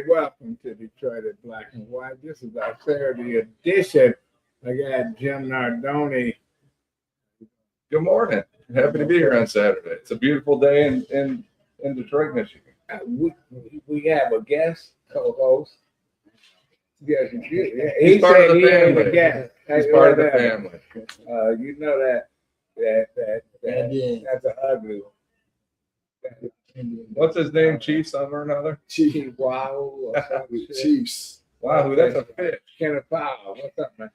welcome to Detroit at Black and White. This is our Saturday edition. I got Jim Nardoni. Good morning. Happy to be here on Saturday. It's a beautiful day in Detroit, Michigan. We have a guest co-host. Yes, He's part of the family. He's part of the family. You know that's an ugly one. What's his name? Chief something or another? Chief Wahoo. Chiefs. Wahoo, that's a fish. Kenneth Powell. What's up, man?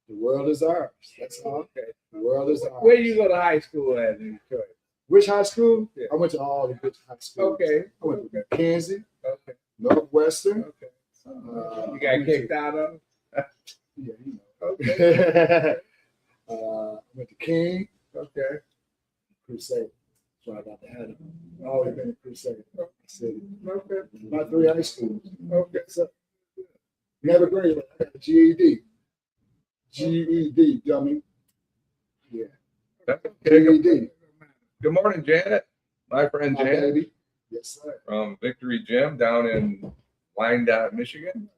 The world is ours. That's all. Okay. The world is ours. Where you go to high school at in Detroit? Which high school? Yeah. I went to all the good high schools. Okay. I went to Kansas, Okay. Northwestern. Okay. You got kicked out of? Yeah, you know. Okay. Went to King. Okay. Crusade. So I got to have it. Always been a Crusade. City. Okay. My 3 high schools. Okay. So, never graduated. I got a GED. GED, dummy. Yeah. That's okay. GED. Good morning, Janet. My friend My Janet baby. Yes, sir. from Victory Gym down in Wyandotte, Michigan.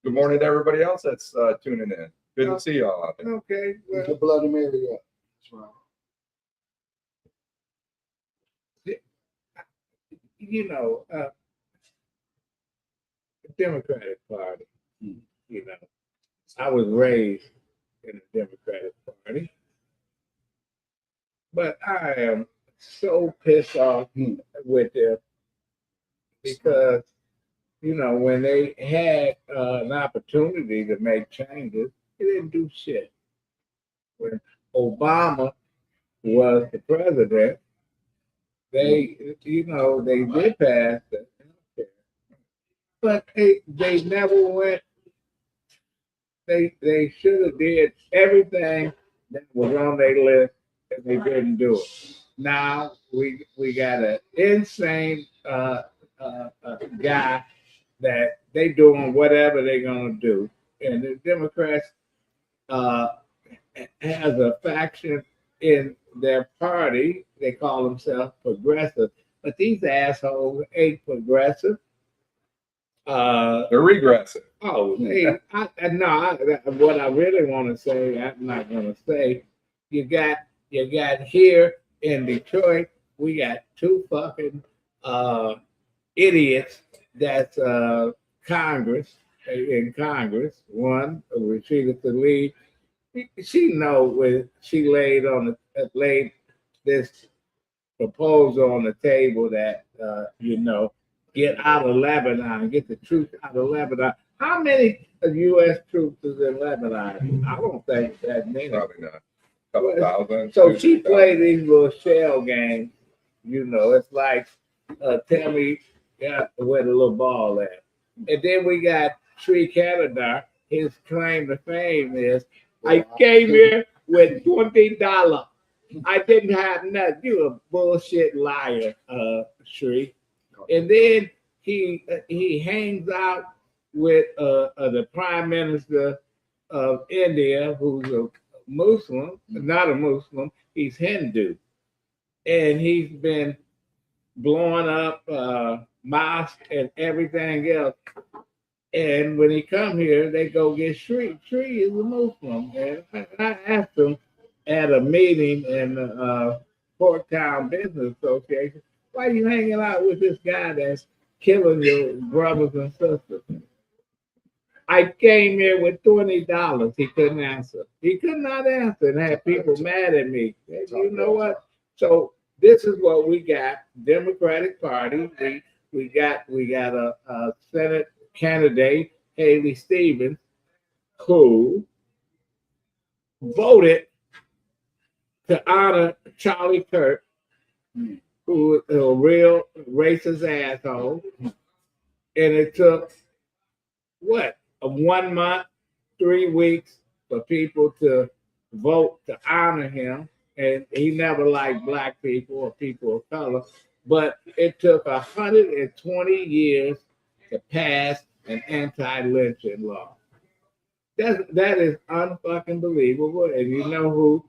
Good morning to everybody else that's tuning in. Good to see you all out there. Okay. With the Well, Bloody Mary up. That's right. you know, the Democratic Party, you know, I was raised in the Democratic Party, but I am so pissed off with them because, you know, when they had an opportunity to make changes, they didn't do shit. When Obama was the president, they, you know, they did pass it, but they never went. They should have did everything that was on their list, and they didn't do it. Now we got an insane guy that they doing whatever they're gonna do, and the Democrats has a faction in their party. They call themselves progressive, but these assholes ain't progressive. They're regressive. Oh, hey, what I really want to say, I'm not going to say. You got here in Detroit, we got 2 fucking idiots that's Congress in Congress. One, Rashida Tlaib. She know when she laid this proposal on the table that you know, get out of Lebanon, get the troops out of Lebanon. How many U.S. troops is in Lebanon? I don't think that many. Probably not. Couple thousand. So she played these little shell games. You know, it's like tell me where the little ball at. And then we got Sri Canada. His claim to fame is, I came here with $20. I didn't have nothing. You a bullshit liar, Sri. And then he hangs out with the Prime Minister of India, who's a Muslim, not a Muslim, he's Hindu. And he's been blowing up mosques and everything else. And when he come here, they go get Sri. Sri is a Muslim. And I asked him at a meeting in the Porttown Business Association, why are you hanging out with this guy that's killing your brothers and sisters? I came here with $20. He couldn't answer. He could not answer and had people mad at me. You know what? So this is what we got. Democratic Party. We got a Senate candidate, Haley Stevens, who voted to honor Charlie Kirk, who is a real racist asshole. And it took, what, 1 month, 3 weeks for people to vote to honor him. And he never liked black people or people of color. But it took 120 years to pass an anti-lynching law. That is unfucking believable. And you know who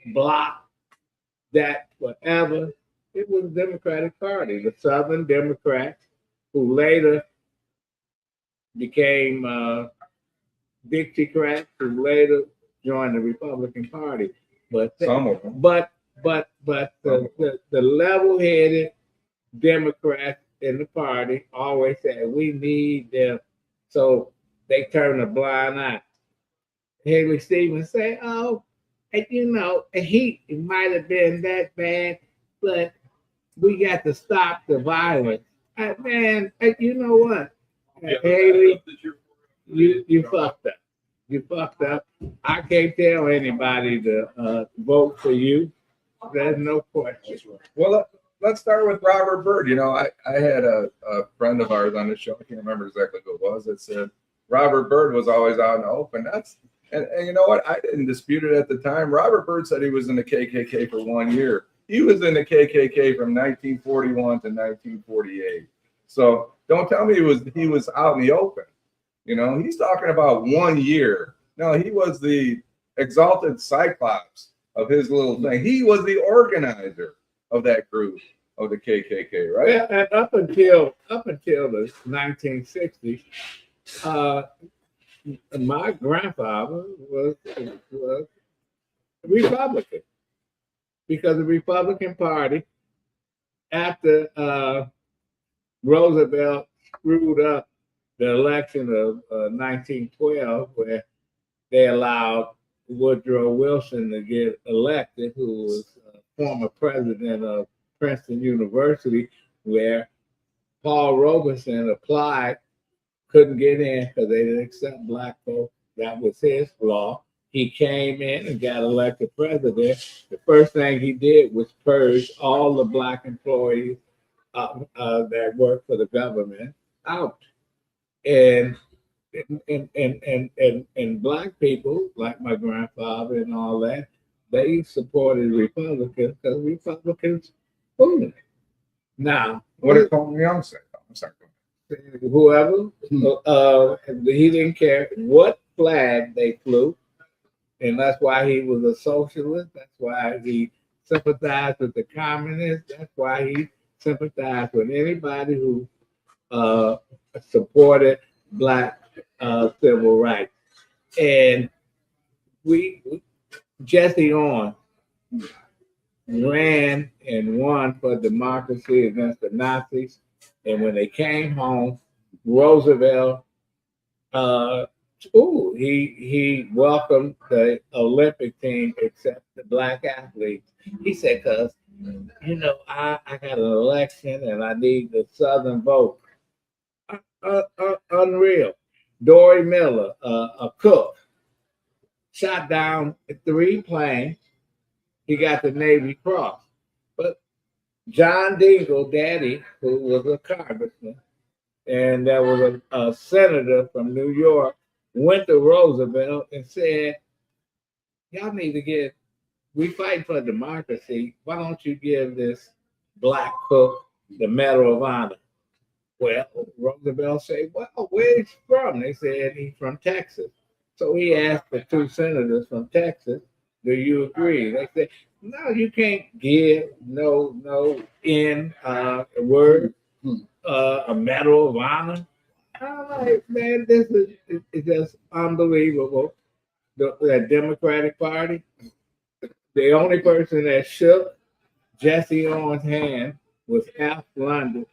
blocked that forever? It was the Democratic Party, the Southern Democrats, who later became Dixiecrats, who later joined the Republican Party. But Some of them. but the level-headed Democrats in the party always said we need them, so they turn a blind eye. Haley Stevens say, "Oh, and he might have been that bad, but we got to stop the violence." Man, you know what, Haley, you fucked up. You fucked up. I can't tell anybody to vote for you. There's no question. Well, let's start with Robert Byrd. I had a friend of ours on the show. I can't remember exactly who it was that said Robert Byrd was always out in the open. And you know what? I didn't dispute it at the time. Robert Byrd said he was in the KKK for 1 year. He was in the KKK from 1941 to 1948. So don't tell me he was out in the open. He's talking about 1 year. No, he was the exalted cyclops of his little thing. He was the organizer of that group of the KKK, right? Yeah, and up until the 1960s, my grandfather was Republican, because the Republican Party, after Roosevelt screwed up the election of 1912, where they allowed Woodrow Wilson to get elected, who was former president of Princeton University, where Paul Robeson applied, couldn't get in because they didn't accept black folks. That was his law. He came in and got elected president. The first thing he did was purge all the black employees that worked for the government out. And black people, like my grandfather and all that, they supported Republicans because Republicans voted. Now, What did Tony Young say? I'm sorry. Whoever, he didn't care what flag they flew, and that's why he was a socialist. That's why he sympathized with the communists. That's why he sympathized with anybody who supported black civil rights. And Jesse Owens ran and won for democracy against the Nazis. And when they came home, Roosevelt, he welcomed the Olympic team except the black athletes. He said, "Cause I got an election and I need the Southern vote." Unreal. Dory Miller, a cook, shot down 3 planes. He got the Navy Cross. But John Dingell, daddy, who was a congressman, and there was a senator from New York, went to Roosevelt and said, "Y'all need to we fight for democracy. Why don't you give this black cook the Medal of Honor?" Well, Roosevelt said, "Well, where's he from?" They said, "He's from Texas." So he asked the 2 senators from Texas, "Do you agree?" They said, "No, you can't give no word, a Medal of Honor." I'm like, man, this is just unbelievable. The Democratic Party, the only person that shook Jesse Owens' hand was F. Landon,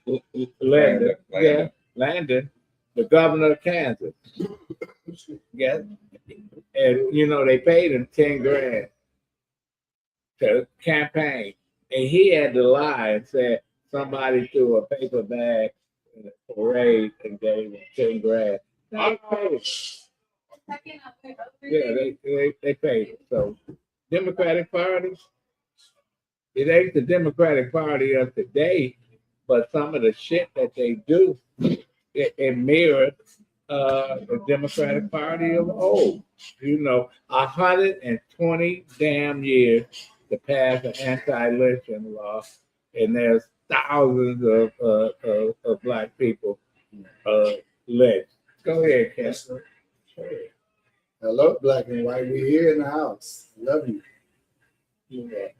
the governor of Kansas. Yes. And they paid him 10 grand to campaign. And he had to lie and say somebody threw a paper bag in a parade and gave him 10 grand. They paid him. Yeah, they paid him. So Democratic Party, it ain't the Democratic Party of today, but some of the shit that they do, it mirrored the Democratic Party of old. 120 damn years to pass an anti-lynching law, and there's thousands of black people lynched. Go ahead, Kessler. Hello, black and white. We're here in the house. Love you.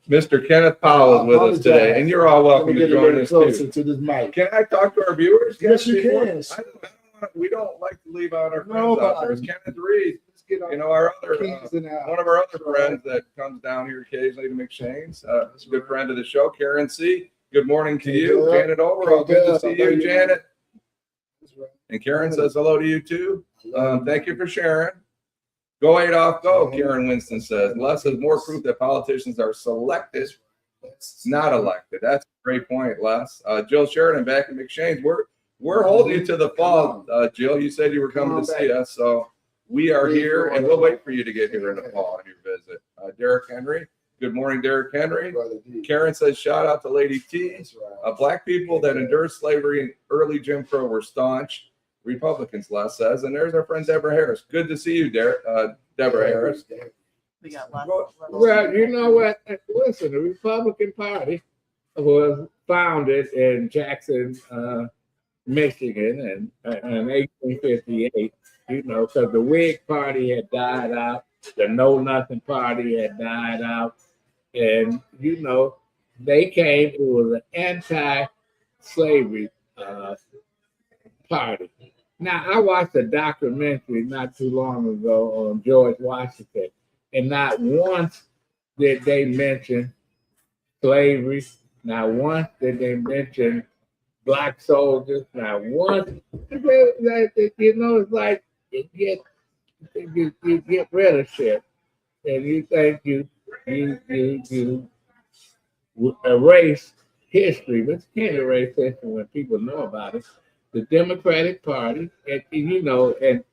Mr. Kenneth Powell is with us today, and you're all welcome to join us closer too. to this mic. Can I talk to our viewers? Yes, you before? can. We don't like to leave out our friends out there. It's Kenneth Reed. Let's get You know, our other one one of our other friends that comes down here occasionally to McShane's, a good friend of the show, Karen C. Good morning to you, Janet Overall. Good to see you, Janet. And Karen says hello to you too. Thank you for sharing. Go Adolf, go, Karen Winston says. Les is more proof that politicians are selected, not elected. That's a great point, Les. Jill Sheridan back at McShane's. We're holding you to the fall, Jill. You said you were coming to see us, so we are here, and we'll wait for you to get here in the fall on your visit. Derek Henry. Good morning, Derek Henry. Karen says, shout out to Lady T. Black people that endured slavery and early Jim Crow were staunch Republicans, Les says. And there's our friend Deborah Harris. Good to see you, Deborah Harris. We got lots. Well, you know what? Listen, the Republican Party was founded in Jackson, Michigan in 1858, you know, because the Whig Party had died out, the Know Nothing Party had died out, and, you know, they came, it was an anti-slavery party. Now, I watched a documentary not too long ago on George Washington, and not once did they mention slavery, not once did they mention Black soldiers, not once. You know, it's like you get rid of shit, and you think you erase history, but you can't erase history when people know about it. The Democratic Party, and you know, and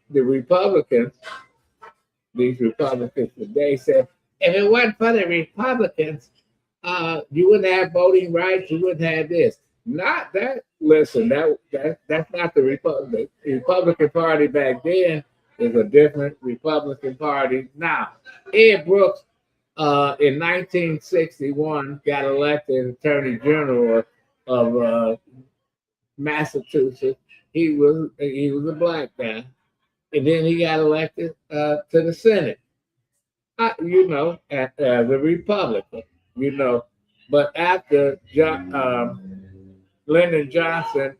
the Republicans, these Republicans today said, if it wasn't for the Republicans, you wouldn't have voting rights, you wouldn't have this. Not that. Listen, that's not the Republican. The Republican Party back then is a different Republican Party now. Ed Brooks, in 1961, got elected Attorney General of Massachusetts. He was a black guy, and then he got elected to the Senate. You know, as a Republican. You know, but after Lyndon Johnson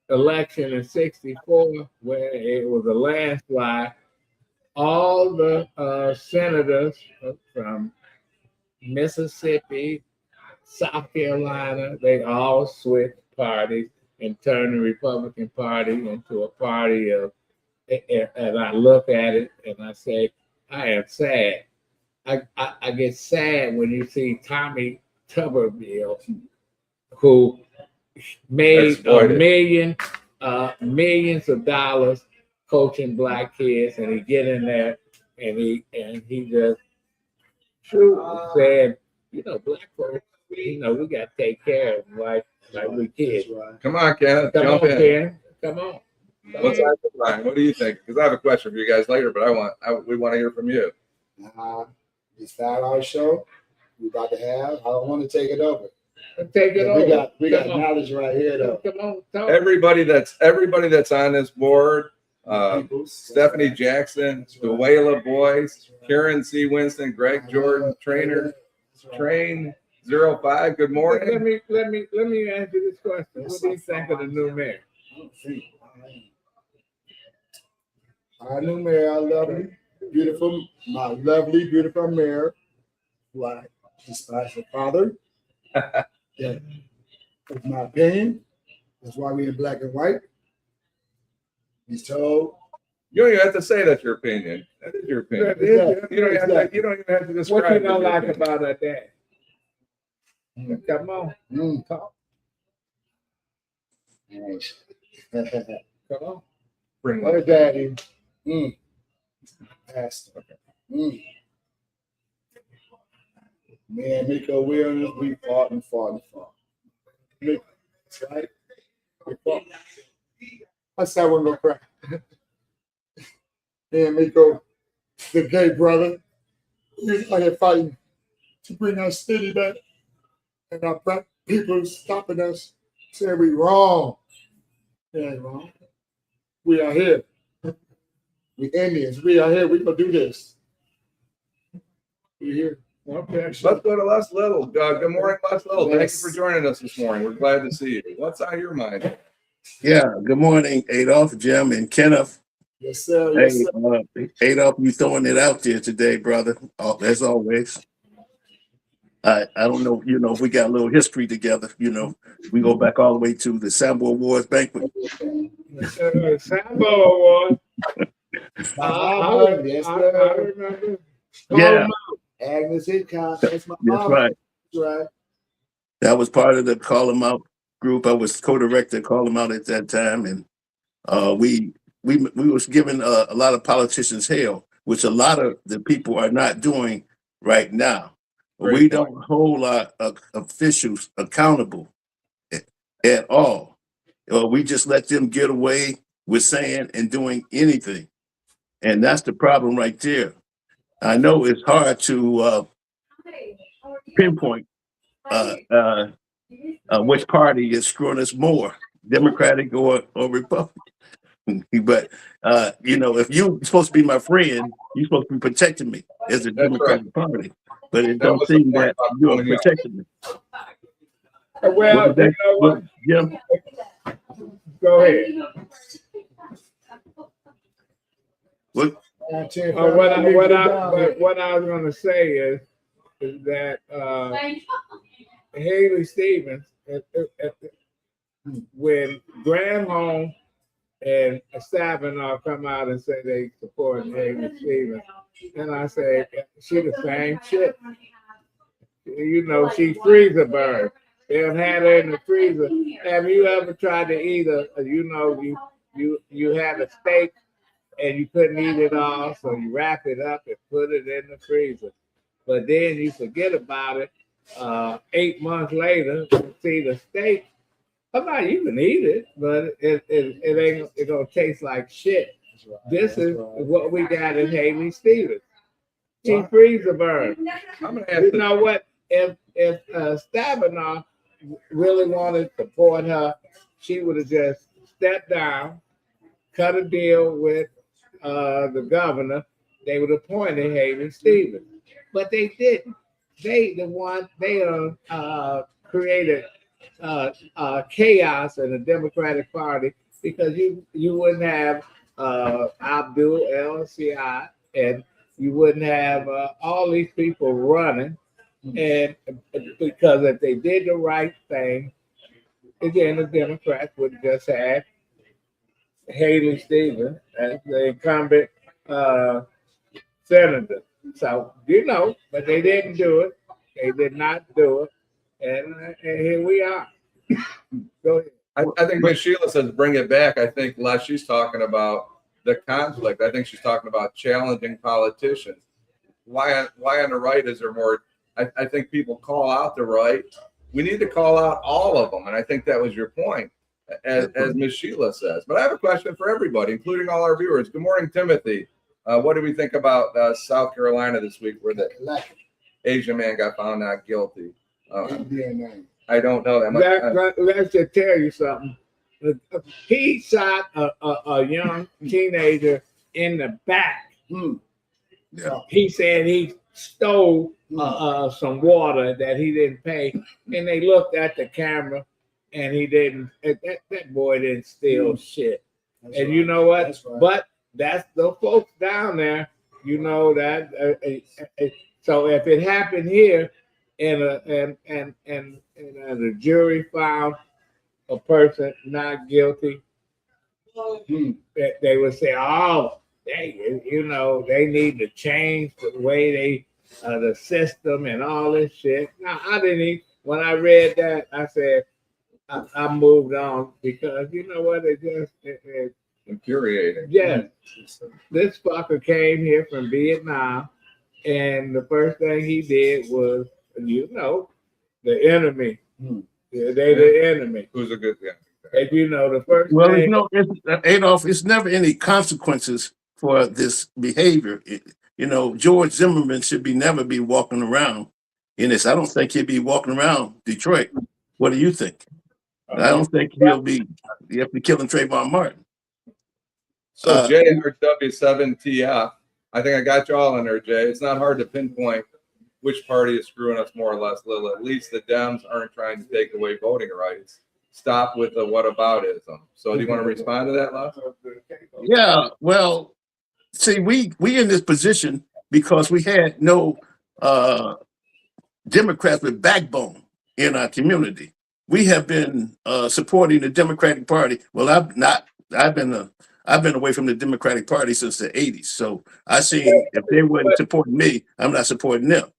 election in '64, where it was a landslide, all the senators from Mississippi, South Carolina, they all switched parties and turned the Republican Party into a party of, and I look at it and I say, I am sad. I get sad when you see Tommy Tuberville, who made millions of dollars coaching black kids, and he get in there and he just said, you know, black folks, you know, we got to take care of them like we kids. Come on, Ken. Jump in. Ken. Come on. What's up, Brian? What do you think? Because I have a question for you guys later, but we want to hear from you. This 5-hour show we're about to have, I don't want to take it over. Take it over. We got knowledge right here, though. Come on, talk. Everybody that's on this board, Stephanie Jackson, the Wayla Boys, Karen C. Winston, Greg Jordan, Train 05. Good morning. Let me ask you this question. What do you think of the new mayor? Our new mayor, I love him. Beautiful, my lovely, beautiful mayor, who I despise her father. Yeah, that's my opinion. That's why we're in black and white. He's told. You don't even have to say that's your opinion. That is your opinion. Exactly. You don't even have to describe. What you don't like about her dad? Come on, talk. Come on. Bring Her daddy. Pastor. Me and Miko Williams, we fought. That's right. We fought. I said I wasn't gonna cry. Me and Miko, the gay brother, he was out there fighting to bring our city back. And our black people stopping us, saying we wrong. It ain't wrong. We are here. We Indians. We are here. We gonna do this. We here. Okay. Let's go to Les Little. Good morning, Les Little. Thank you for joining us this morning. We're glad to see you. What's on your mind? Yeah, good morning, Adolph, Jim, and Kenneth. Yes, sir. Hey, Yes, sir. Adolph, you throwing it out there today, brother, as always. I don't know, if we got a little history together, we go back all the way to the Sambo Awards banquet. Sambo Award. Yes, I sir. remember. Yeah, Agnes Hitchcock. That's my that's mama. right. That's right. That was part of the Call 'em Out group. I was co-director of Call 'em Out at that time, and we was giving a lot of politicians hell, which a lot of the people are not doing right now. Great We point. don't hold our officials accountable at all. We just let them get away with saying and doing anything, and that's the problem right there. I know it's hard to pinpoint which party is screwing us more, Democratic or Republican. But if you're supposed to be my friend, you're supposed to be protecting me as a That's Democratic Party. But it That don't was the seem point that about you're pulling you out. protecting me. Well, What is that? what? Jim? Go ahead. What? What I was going to say is that Haley Stevens, when Granholm and Savanaugh come out and say they support Haley Stevens, and I say she the same shit. She freezer burn. They've had her in the freezer. Have you ever tried to eat you had a steak and you couldn't eat it all, so you wrap it up and put it in the freezer. But then you forget about it. 8 months later, you see the steak. You can eat it, but it ain't gonna taste like shit. This is what we got in Haley Stevens. She freezer burned. I'm going to ask You know what? If Stabenow really wanted to support her, she would have just stepped down, cut a deal with the governor. They would have appointed Haley Stevens, but they didn't. They created chaos in the Democratic Party because you wouldn't have Abdul LCI and you wouldn't have all these people running. And because if they did the right thing, again, the Democrats would have just had Haley Stevens as the incumbent senator. So, but they didn't do it. They did not do it. And here we are. Go ahead. I think when Sheila says bring it back, I think Les, she's talking about the conflict. I think she's talking about challenging politicians. Why on the right is there more? I think people call out the right. We need to call out all of them. And I think that was your point, as Ms. Sheila says. But I have a question for everybody, including all our viewers. Good morning, Timothy. What do we think about South Carolina this week where the Asian man got found not guilty? I don't know that much. Let's just tell you something. He shot a young teenager in the back. Yeah. He said he stole some water that he didn't pay, and they looked at the camera, and he didn't. That boy didn't steal shit. That's and right. You know what? That's right. But that's the folks down there. You know that. So if it happened here, and the jury found a person not guilty, they would say, "Oh, they need to change the way they the system and all this shit." Now, I didn't even, when I read that, I said I moved on because you know what? It infuriating. Yes, this fucker came here from Vietnam, and the first thing he did was, the enemy. They're the enemy. Who's a good guy? And the first Well, thing. Adolph, it's never any consequences for this behavior. George Zimmerman should never be walking around in this. I don't think he'd be walking around Detroit. What do you think? I don't think he'll be killing Trayvon Martin. So JRW7TF, I think I got you all in there, Jay. It's not hard to pinpoint which party is screwing us more or less little. At least the Dems aren't trying to take away voting rights. Stop with the whataboutism. So do you want to respond to that, Les? Yeah, well, see, we in this position because we had no Democrats with backbone in our community. We have been supporting the Democratic Party. Well, I've not. I've been away from the Democratic Party since the '80s. So I seen if they weren't supporting me, I'm not supporting them.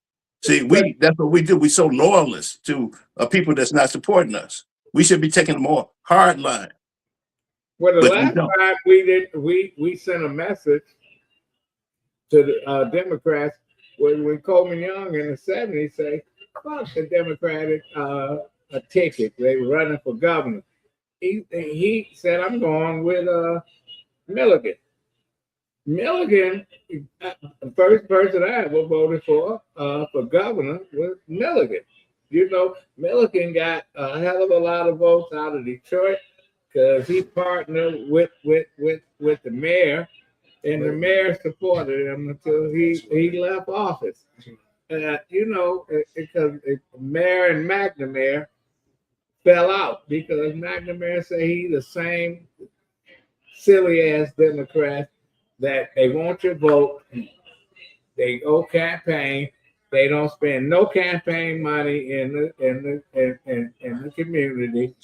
See, that's what we do. We so loyalist to people that's not supporting us. We should be taking a more hard line. Well, the But we last don't. time we sent a message to the Democrats when Coleman Young in the '70s say, "Fuck the Democratic a ticket." They were running for governor. He said, "I'm going with Milligan." Milligan, the first person I ever voted for governor was Milligan. You know, Milligan got a hell of a lot of votes out of Detroit because he partnered with the mayor, and the mayor supported him until he left office. You know, because Mayor and McNamara fell out because McNamara said he's the same silly ass Democrat that they want your vote, they go campaign, they don't spend no campaign money in the community.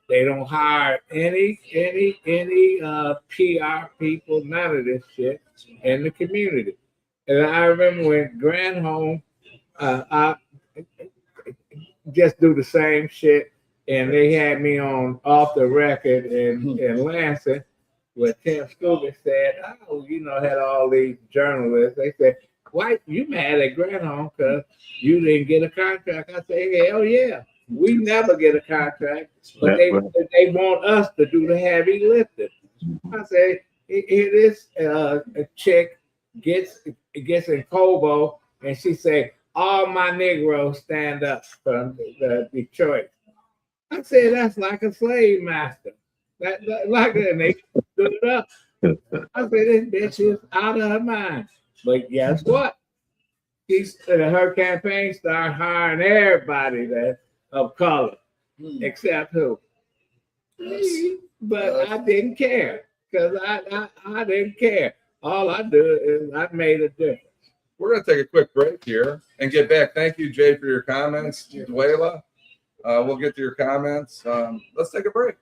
They don't hire any PR people, none of this shit in the community. And I remember when Granholm, I just do the same shit, and they had me on off the record in Lansing, where Tim Scooby said, "Oh, you know," had all these journalists. They said, "Why you mad at Granholm because you didn't get a contract?" I said, "Hell yeah, we never get a contract, but they want us to do the heavy lifting." I said, "This a chick gets in Cobo, and she say, 'All my Negroes stand up from Detroit.'" I said, "That's like a slave master. That like that." And they stood up. I said, "This bitch is out of her mind." But guess what? Her campaign started hiring everybody that of color, except who? Me. But I didn't care because I didn't care. All I do is I made a difference. We're going to take a quick break here and get back. Thank you, Jay, for your comments. Dwayla, we'll get to your comments. Let's take a break.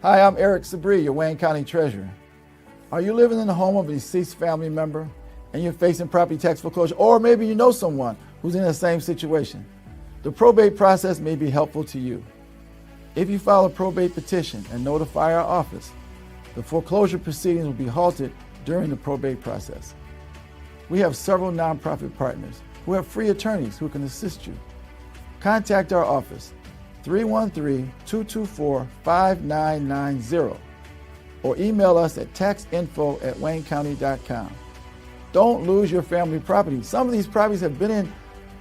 Hi, I'm Eric Sabri, your Wayne County Treasurer. Are you living in the home of a deceased family member and you're facing property tax foreclosure, or maybe you know someone who's in the same situation? The probate process may be helpful to you. If you file a probate petition and notify our office, the foreclosure proceedings will be halted during the probate process. We have several nonprofit partners who have free attorneys who can assist you. Contact our office, 313-224-5990, or email us at taxinfo@waynecounty.com. Don't lose your family property. Some of these properties have been in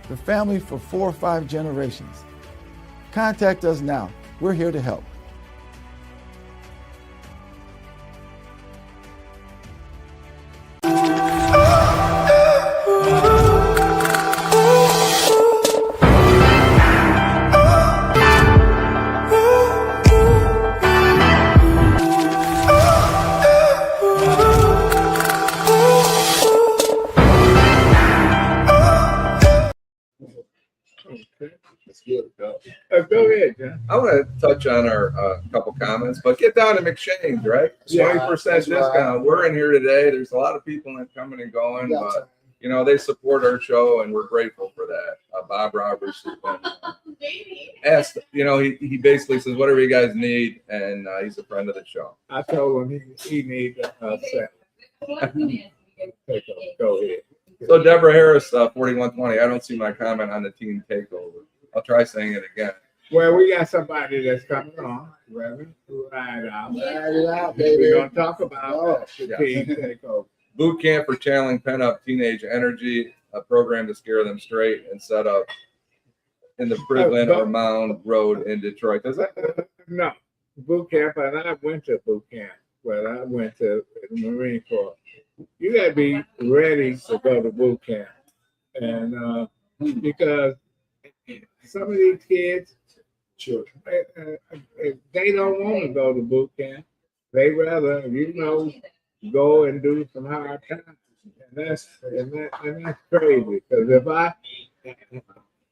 the family for 4 or 5 generations. Contact us now. We're here to help. Go ahead, John. I want to touch on our couple comments, but get down to McShane's, right? 20% discount. We're in here today. There's a lot of people that coming and going, but you know they support our show, and we're grateful for that. Bob Roberts has been asked. You know, he basically says whatever you guys need, and he's a friend of the show. I told him he needs a set. Go ahead. So Deborah Harris, 4120. I don't see my comment on the team takeover. I'll try saying it again. Well, we got somebody that's coming on, Reverend Rideout. Baby. We're gonna talk about the team takeover. Boot camp for channeling pent-up teenage energy, a program to scare them straight and set up in the Bridgeland or Mound Road in Detroit. Does that? No, boot camp, and I went to boot camp. Well, I went to the Marine Corps. You you got to be ready to go to boot camp, and because some of these kids, Children. they don't want to go to boot camp. They rather, go and do some hard times, and that's crazy. Because if I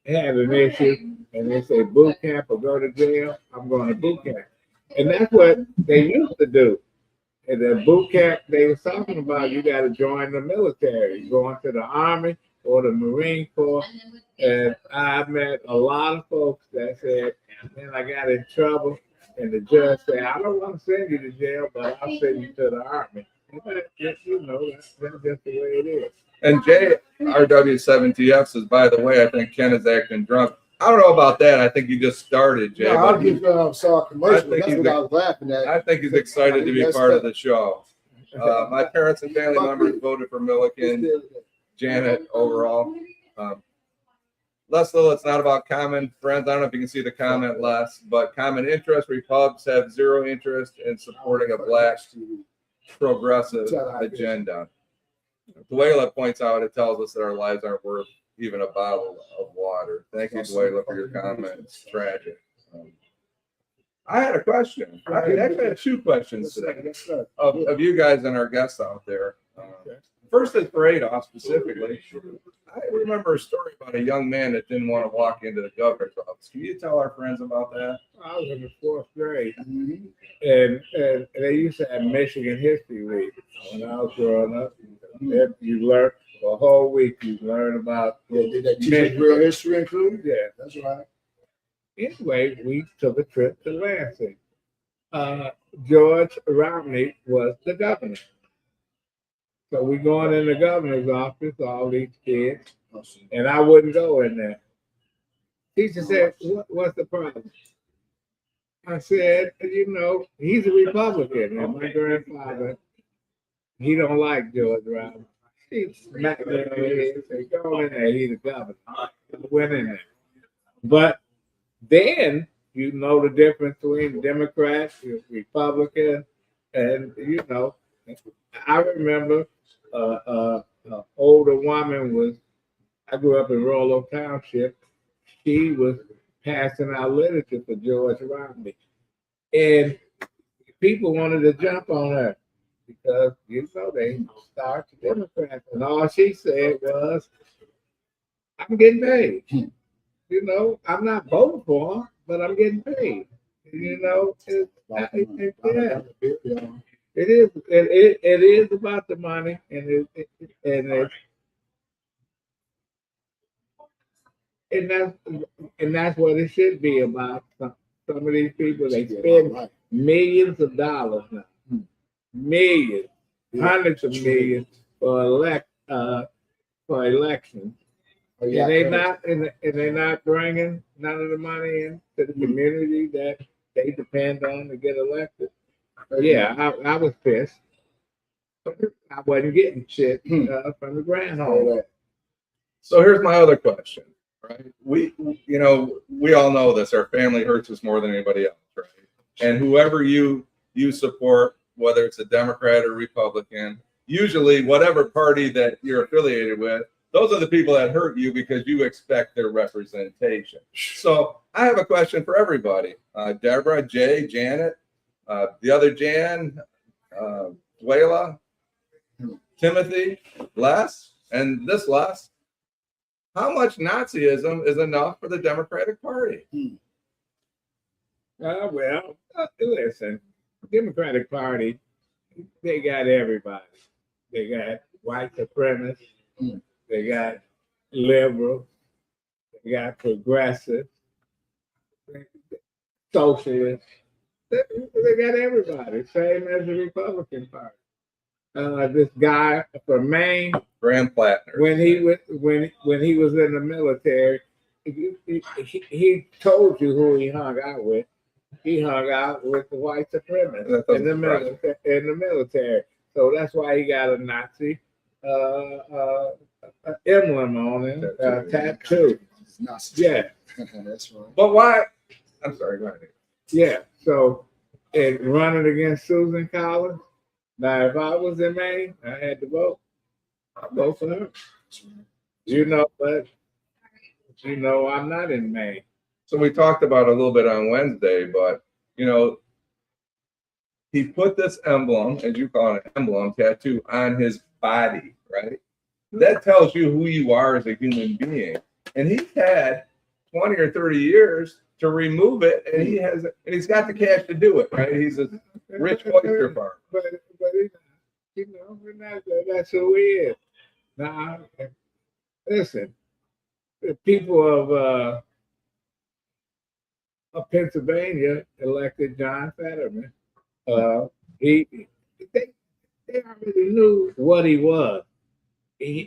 had an issue and they say boot camp or go to jail, I'm going to boot camp, and that's what they used to do. In the boot camp, they were talking about you got to join the military, go into the Army or the Marine Corps. And I met a lot of folks that said, man, I got in trouble. And the judge said, I don't want to send you to jail, but I'll send you to the Army. And that's just the way it is. And JRW7TF says, by the way, I think Ken is acting drunk. I don't know about that. I think he just started, Jay. No, I just saw a commercial. I think That's what I was laughing at. I think he's excited to be part of the show. My parents and family members voted for Milliken, Janet overall. Leslie, it's not about common friends. I don't know if you can see the comment, Les, but common interest. Republicans have zero interest in supporting a black progressive agenda. Dwayla points out, it tells us that our lives aren't worth even a bottle of water. Thank you, Dwayla, for your comment. It's tragic. I had a question. I actually had two questions today of you guys and our guests out there. First is for Adolph specifically. I remember a story about a young man that didn't want to walk into the governor's office. Can you tell our friends about that? I was in the fourth grade, and they used to have Michigan History Week when I was growing up. You learn for a whole week. You learn about Did that teach real history include? Yeah, That's right. Anyway, we took a trip to Lansing. George Romney was the governor. So we going in the governor's office, all these kids, and I wouldn't go in there. Teacher said, what's the problem? I said, he's a Republican, and my grandfather, he don't like George Romney. He smacked me over the head and said, go in there, he's the governor. I went in there. But then you know the difference between Democrats, Republicans, and I remember an older woman I grew up in Rollo Township. She was passing out literature for George Romney. And people wanted to jump on her because, they start the Democrats. And all she said was, I'm getting paid. I'm not voting for him, but I'm getting paid. It is about the money, and that's what it should be about. Some of these people, they spend millions of dollars now, millions, hundreds of millions for elections. And they're not bringing none of the money in to the community that they depend on to get elected. Yeah, I was pissed. I wasn't getting shit from the grandhome. So here's my other question, right? We all know this. Our family hurts us more than anybody else, right? And whoever you support, whether it's a Democrat or Republican, usually whatever party that you're affiliated with, those are the people that hurt you because you expect their representation. So I have a question for everybody. Deborah, Jay, Janet, the other Jan, Dwayla, Timothy, Les, and this Les. How much Nazism is enough for the Democratic Party? Listen, Democratic Party, they got everybody. They got white supremacists. They got liberals. They got progressives. Socialists. They got everybody, same as the Republican Party. This guy from Maine, Graham Plattner, when he was in the military, he told you who he hung out with. He hung out with the white supremacists in the military. So that's why he got a Nazi emblem on him, tattoo. Yeah, that's right. But why? I'm sorry. Go ahead. Yeah. So, and running against Susan Collins. Now, if I was in Maine, I had to vote. I'll go for her. But I'm not in Maine. So we talked about it a little bit on Wednesday, but he put this emblem, as you call it, an emblem tattoo on his body, right? That tells you who you are as a human being. And he's had 20 or 30 years to remove it, and he's got the cash to do it, right? He's a rich oyster farmer. But we're not. That's who he is. Now, listen, the people of Pennsylvania elected John Fetterman. They already knew what he was.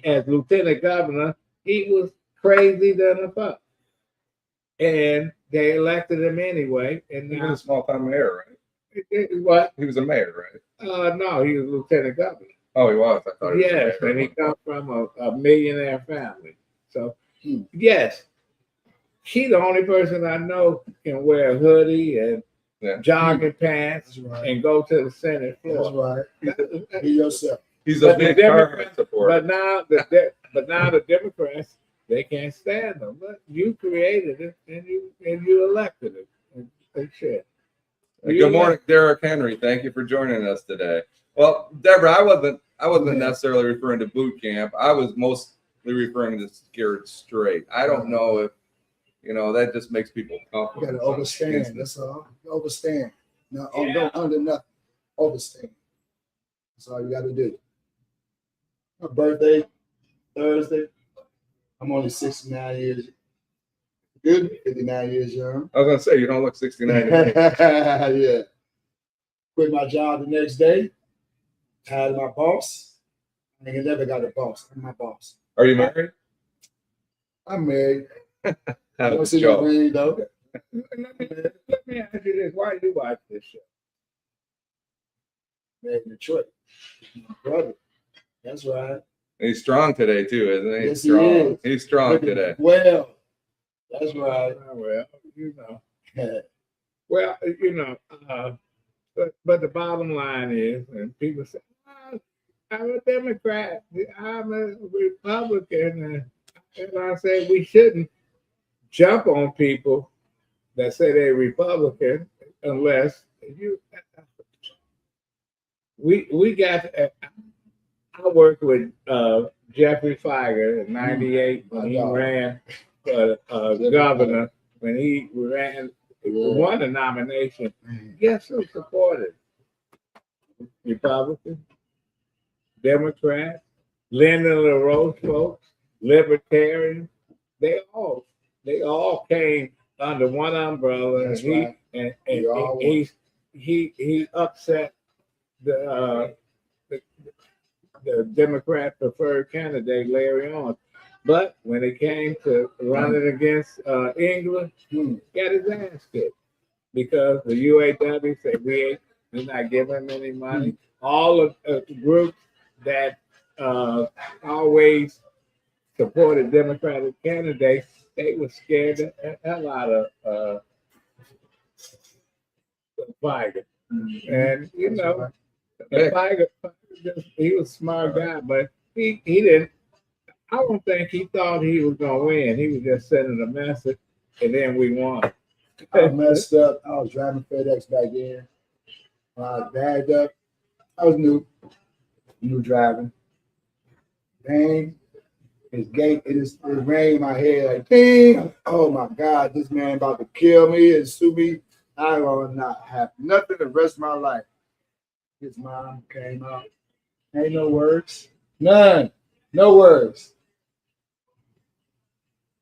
As lieutenant governor, he was crazy than a fuck, and they elected him anyway. And he was a small-time mayor, right? What? He was a mayor, right? No, he was lieutenant governor. Oh, he was. I thought he was. Yes, and he comes from a millionaire family. So, yes, she's the only person I know can wear a hoodie and jogging pants and go to the Senate floor. That's right. Be yourself. He's a big Democrat supporter. But now the Democrats, they can't stand him. But you created it and you elected it. And shit. Good morning, Derek Henry. Thank you for joining us today. Well, Deborah, I wasn't necessarily referring to boot camp. I was mostly referring to Scared Straight. I don't know if that just makes people comfortable. You gotta overstand. That's all. Overstand. No, don't under nothing. Overstand. That's all you gotta do. My birthday, Thursday. I'm only 69 years. Good, 59 years young. I was gonna say you don't look 69. Yeah. Quit my job the next day. Tired of my boss. I ain't never got a boss. I'm my boss. Are you married? I'm married. That Don't was see a no joke. ring though. Let me ask you this: why do you watch this show? Married in Detroit. My brother. That's right. He's strong today too, isn't he? Yes, He's strong. he is. He's strong today. Well, that's right. Well, but the bottom line is, and people say, I'm a Democrat, I'm a Republican, and I say we shouldn't jump on people that say they're Republican unless we got. I worked with Jeffrey Feiger in '98 when he ran for governor. When he won the nomination, guess who supported? Republican, Democrat, Lyndon LaRoche folks, Libertarian. They all came under one umbrella. That's and right. he upset the Democrat preferred candidate, Larry On. But when it came to running against England, got his ass kicked because the UAW said we're not giving him any money. All of the groups that always supported Democratic candidates, they were scared the hell out of Feiger. And Feiger, he was a smart guy, but he didn't. I don't think he thought he was gonna win. He was just sending a message, and then we won. I messed up. I was driving FedEx back then. I was bagged up. I was new driving. Bang. His gate, it rang in my head like, ding. Oh my God, this man about to kill me and sue me. I will not have nothing the rest of my life. His mom came out. Ain't no words. None. No words.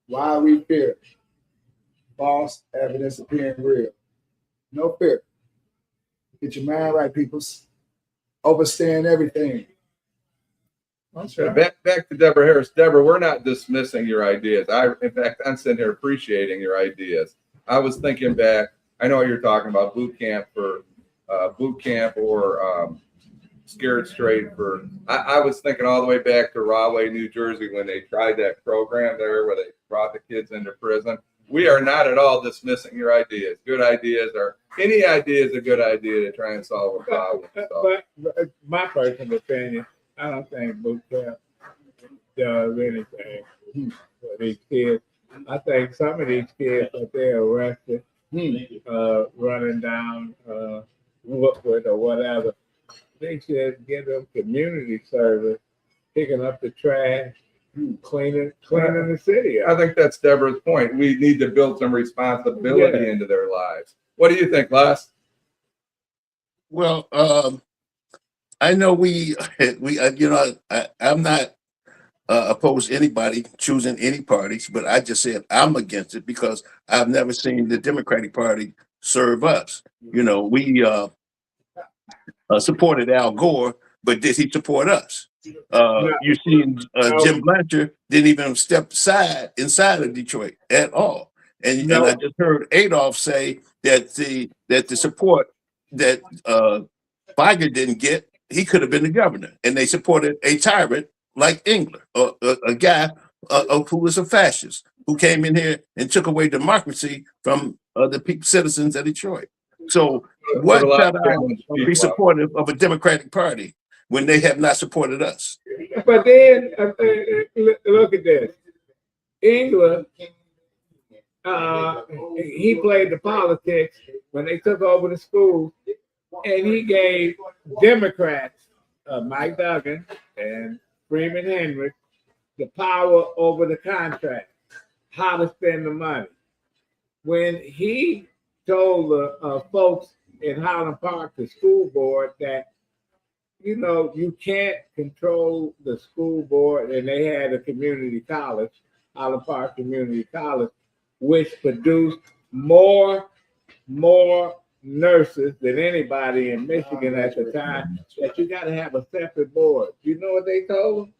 Why we fear? False evidence appearing real. No fear. Get your mind right, peoples. Overstand everything. Back to Deborah Harris. Deborah, we're not dismissing your ideas. In fact, I'm sitting here appreciating your ideas. I was thinking back. I know what you're talking about, boot camp or Scared Straight for. I was thinking all the way back to Rahway, New Jersey, when they tried that program there where they brought the kids into prison. We are not at all dismissing your ideas. Good ideas are any idea is a good idea to try and solve a problem. But my personal opinion, I don't think boot camp does anything for these kids. I think some of these kids that they're arrested, running down Woodward or whatever, they should give them community service, picking up the trash, cleaning the city I up. think that's Deborah's point. We need to build some responsibility into their lives. What do you think, Les? Well, I know I'm not opposed to anybody choosing any parties, but I just said I'm against it because I've never seen the Democratic Party serve us. We supported Al Gore, but did he support us? No, You seen no, Jim Blanchard didn't even step inside of Detroit at all. And no. I just heard Adolf say that the support that Feiger didn't get, he could have been the governor, and they supported a tyrant like Engler, a guy who was a fascist who came in here and took away democracy from the citizens of Detroit. So what should I be supportive of a Democratic Party when they have not supported us? But then look at this. England, he played the politics when they took over the schools, and he gave Democrats, Mike Duggan and Freeman Henry, the power over the contract, how to spend the money. When he told the folks in Highland Park, the school board, that you can't control the school board, and they had a community college, Highland Park Community College, which produced more nurses than anybody in Michigan at the time, that you got to have a separate board. You know what they told them?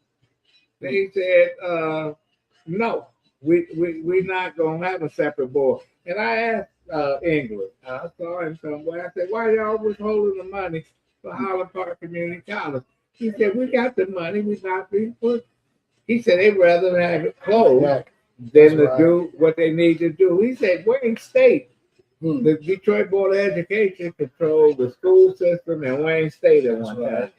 They said, no, we're not going to have a separate board. And I asked England, I saw him somewhere, I said, why y'all withholding the money for Highland Park Community College? He said, we got the money, we not being put. He said, they'd rather have it closed than to do what they need to do. He said, Wayne State, the Detroit Board of Education controlled the school system and Wayne State at one time.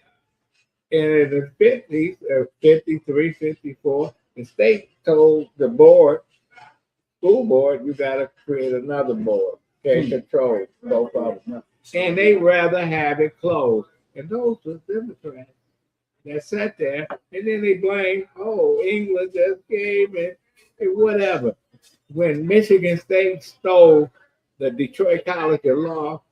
And in the 50s, 53, 54, the state told the school board, you got to create another board, control both of them. And they rather have it closed. And those were Democrats that sat there, and then they blame, England just came and whatever. When Michigan State stole the Detroit College of Law,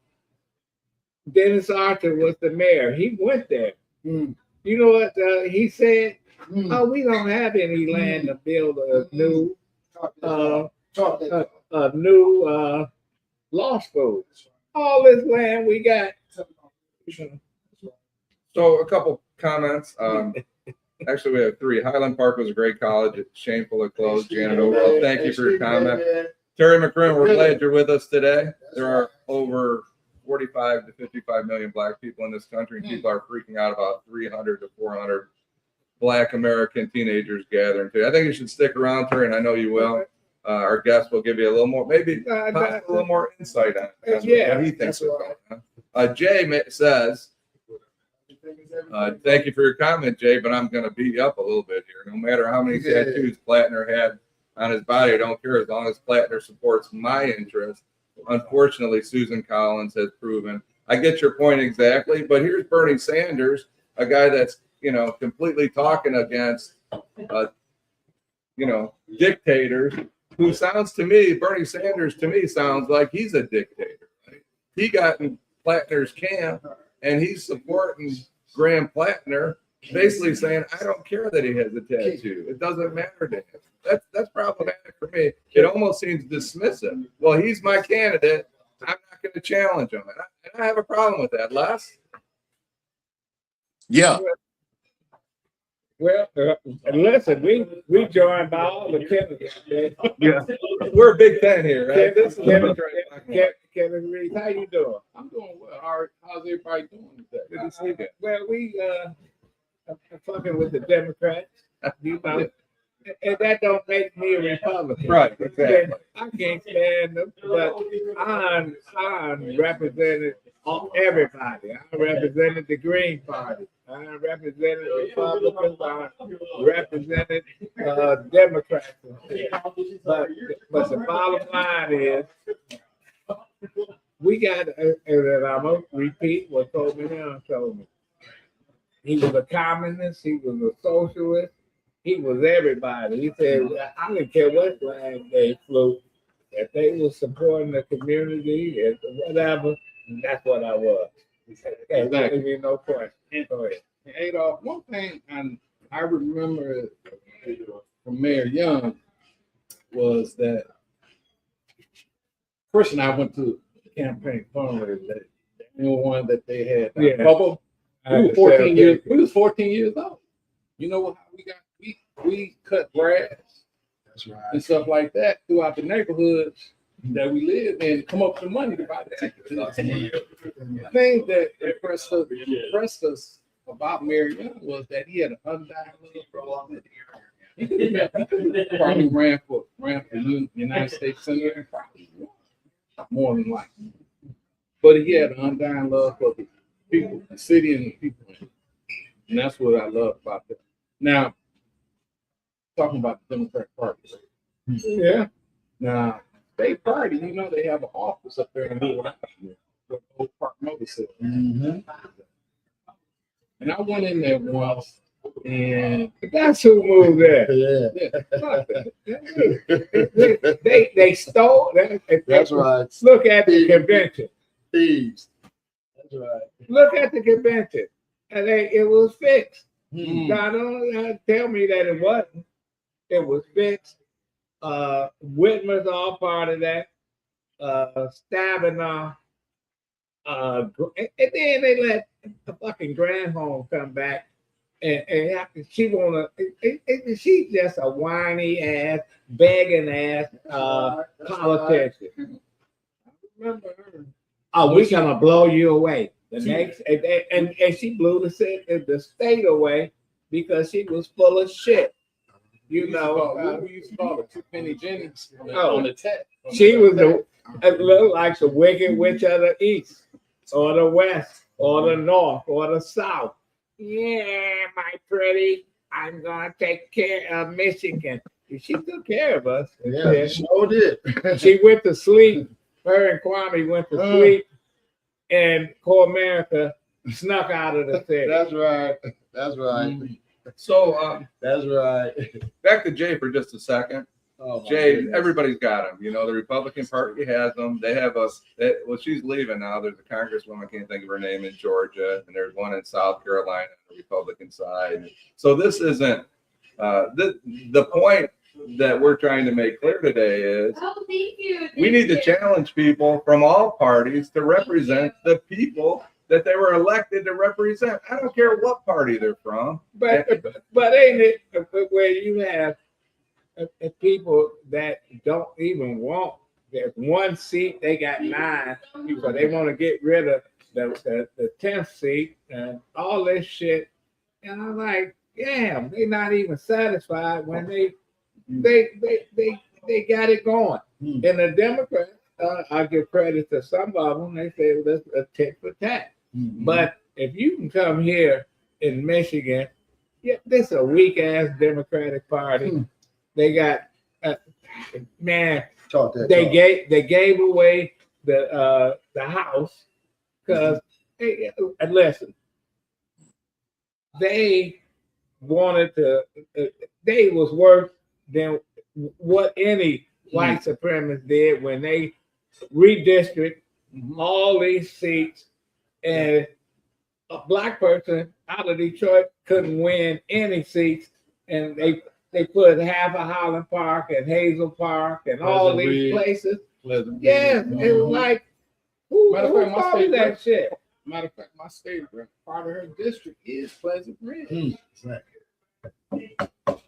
Dennis Archer was the mayor. He went there. You know what he said? We don't have any land to build a new law school. All this land we got. So a couple comments. Actually, we have three. Highland Park was a great college. It's shameful it closed. Janet Overall, thank you for your comment. Terry McCrim, we're glad you're with us today. There are over 45 to 55 million Black people in this country, and people are freaking out about 300 to 400 Black American teenagers gathering today. I think you should stick around, Terry, and I know you will. Our guest will give you a little more, maybe a little more insight on what he thinks is going on. Jay says, thank you for your comment, Jay, but I'm going to beat you up a little bit here. No matter how many tattoos Plattner had on his body, I don't care, as long as Plattner supports my interest. Unfortunately, Susan Collins has proven. I get your point exactly, but here's Bernie Sanders, a guy that's, completely talking against, dictators, who sounds to me, Bernie Sanders to me sounds like he's a dictator. Right? He got in Plattner's camp, and he's supporting Graham Plattner, basically saying, I don't care that he has a tattoo. It doesn't matter to him. That's problematic for me. It almost seems dismissive. Well, he's my candidate. I'm not going to challenge him. And I have a problem with that. Les? Yeah. Well, listen, we joined by all the candidates. Yeah. We're a Big Ten here, right? Kevin Reed, how you doing? I'm doing well. How's everybody doing today? Good to see you. Well, we fucking with the Democrats, and that don't make me a Republican. Right, exactly. I can't stand them, but I represented everybody. I represented the Green Party. I represented Republicans. I represented Democrats. But the bottom line is, we got, and I'm gonna repeat what Toby Young told me. He was a communist. He was a socialist. He was everybody. He said, I didn't care what flag they flew. If they were supporting the community and whatever, that's what I was. Okay, exactly. No question. Go ahead. Adolph, one thing I remember from Mayor Young was that Chris and I went to the campaign fundraiser, that annual one that they had. Bubble. We were 14 years. We was 14 years old. You know how we got? We cut grass. That's right. And stuff like that throughout the neighborhoods that we lived in, come up with the money to buy the tickets. The thing that impressed us about Mayor Young was that he had an undying love for all of it. He could have probably ran for United States Senator and probably won, more than likely. But he had an undying love for the people, the city, and the people in it. And that's what I love about that. Now, talking about the Democratic Party. Yeah. Now, state party, you know, they have an office up there in the Old Park Notice. And I went in there once, and That's who moved there. They stole that. That's right. Look at the convention. Thieves. That's right. Look at the convention. And it was fixed. Hmm. Now, don't tell me that it wasn't. It was fixed. Whitmer's all part of that. Stabenow. And then they let the fucking Granholm come back, and she wanna. She's just a whiny ass, begging ass politician. I remember her. Oh, we gonna blow you away. The next, and she blew the state away because she was full of shit. You know, we used to call her Two Penny Jennings on the tech. She was it looked like the wicked witch of the east, or the west, or the north, or the south. Yeah, my pretty, I'm gonna take care of Michigan. She took care of us. Yeah, she sure did. She went to sleep. Her and Kwame went to sleep, and Core America snuck out of the city. That's right. That's right. So That's right. back to Jay for just a second. Oh, Jay, goodness. everybody's got them. You know, the Republican Party has them. They have us. Well, she's leaving now. There's a congresswoman, I can't think of her name, in Georgia, and there's one in South Carolina on the Republican side. So this isn't the point that we're trying to make clear today is we need to challenge people from all parties to represent the people that they were elected to represent. I don't care what party they're from. But ain't it where you have people that don't even want, there's one seat, they got 9, so they want to get rid of the 10th seat and all this shit. And I'm like, damn, they not even satisfied when they got it going. And the Democrats, I give credit to some of them, they say let's tit for tat. But if you can come here in Michigan, yeah, this is a weak ass Democratic Party. They got man. They gave away the House because listen, they wanted to. They was worse than what any white supremacist did when they redistrict all these seats, and a black person out of Detroit couldn't win any seats, and they put half of Highland Park and Hazel Park and all these places. Yes, it was like, who thought of that shit? Matter of fact, my favorite part of her district is Pleasant Ridge.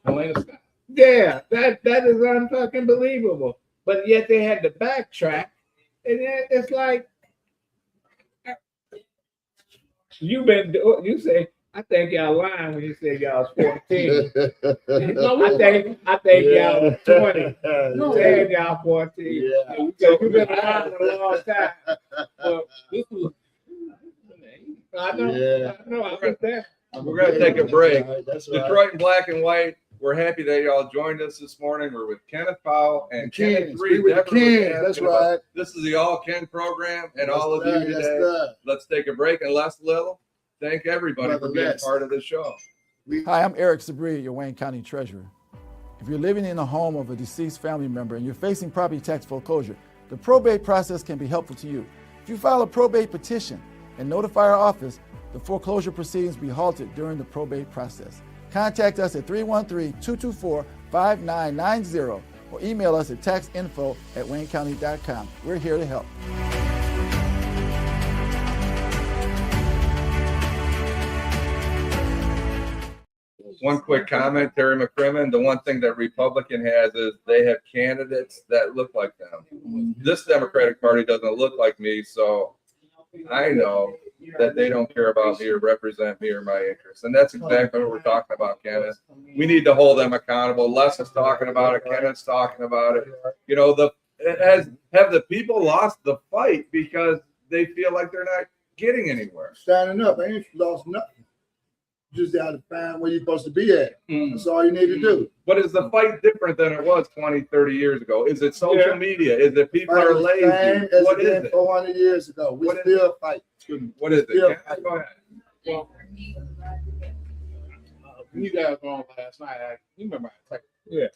Atlanta Sky. Yeah, that is unfucking believable. But yet they had to backtrack, and it's like you say. I think y'all lying when you say y'all was 14. I think y'all was 20. You said y'all 14. Yeah. Because you've been around for a long time. Well, this was I know. I was there. We're going to take a break. That's right. Detroit in Black and White. We're happy that y'all joined us this morning. We're with Kenneth Powell and Kenneth Reed. With the Kens. That's right. This is the All Ken program, and That's all of right, you that's today. right. Let's take a break and let's thank everybody Brother for being Les. part of the show. Hi, I'm Eric Sabria, your Wayne County Treasurer. If you're living in the home of a deceased family member and you're facing property tax foreclosure, the probate process can be helpful to you. If you file a probate petition and notify our office, the foreclosure proceedings will be halted during the probate process. Contact us at 313-224-5990 or email us at taxinfo@waynecounty.com. We're here to help. One quick comment, Terry McCrimmon. The one thing that Republican has is they have candidates that look like them. This Democratic Party doesn't look like me, so I know that they don't care about me or represent me or my interests. And that's exactly what we're talking about, Kenneth. We need to hold them accountable. Les is talking about it. Kenneth's talking about it. You know, have the people lost the fight because they feel like they're not getting anywhere? Standing up, ain't lost nothing. You just got to find where you're supposed to be at. That's all you need to do. But is the fight different than it was 20, 30 years ago? Is it social media? Is it people are lazy? What is it? 400 years ago. We still fight. What is it? Still Yeah, go ahead. Well, when you guys were on last night, you remember I texted you. Yeah.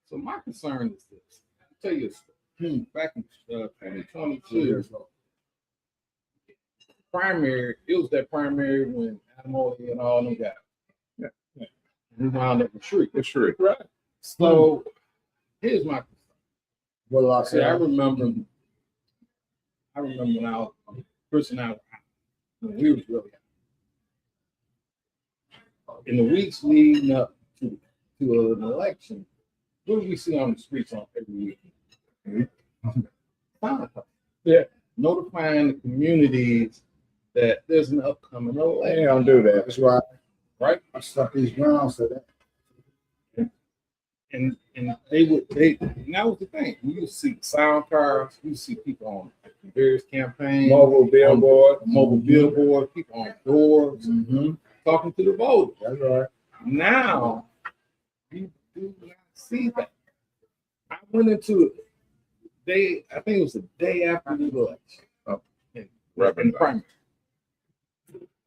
So my concern is this. I'll tell you a story. Back in 2022, primary, it was that primary when Animal and all them guys. Yeah. We wound up in Shriek. It's true. Right. So here's my concern. Well, I See, I remember when I was person out when we was really out. In the weeks leading up to an election, what do we see on the streets on every week? Yeah. Notifying the communities that there's an upcoming election. They don't do that. That's right. Right? I stuck these grounds to that. And that was the thing. You used to see sound cars, you used to see people on various campaigns, Mobile billboard. people on doors, talking to the voters. That's right. Now you do not see that. I went into I think it was the day after the election. Reverend In primary.